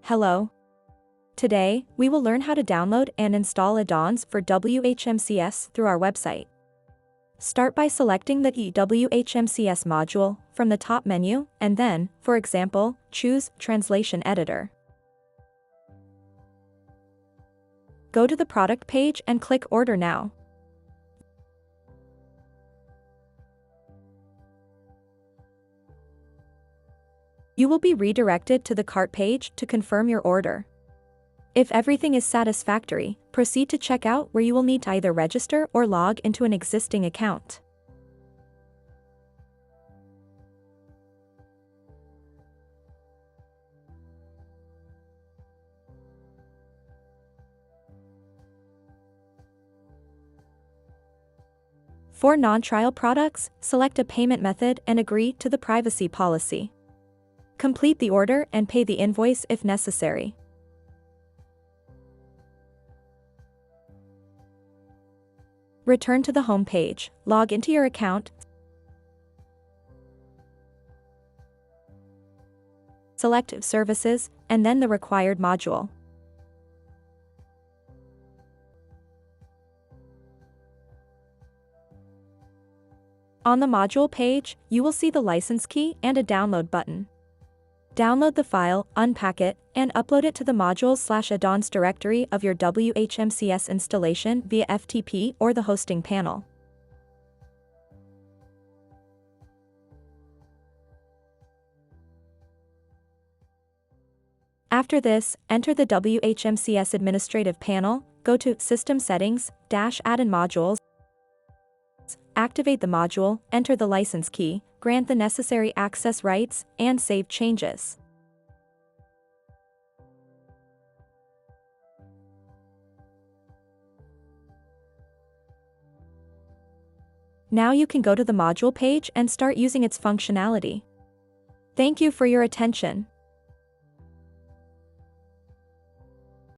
Hello. Today, we will learn how to download and install add-ons for WHMCS through our website. Start by selecting the WHMCS module from the top menu, and then, for example, choose Translation Editor. Go to the product page and click Order Now. You will be redirected to the cart page to confirm your order. If everything is satisfactory, proceed to checkout, where you will need to either register or log into an existing account. For non-trial products, select a payment method and agree to the privacy policy. Complete the order and pay the invoice if necessary. Return to the home page, log into your account, select Services, and then the required module. On the module page, you will see the license key and a download button. Download the file, unpack it, and upload it to the modules/addons directory of your WHMCS installation via FTP or the hosting panel. After this, enter the WHMCS administrative panel, go to System Settings, Add-on Modules, activate the module, enter the license key, grant the necessary access rights, and save changes. Now you can go to the module page and start using its functionality. Thank you for your attention.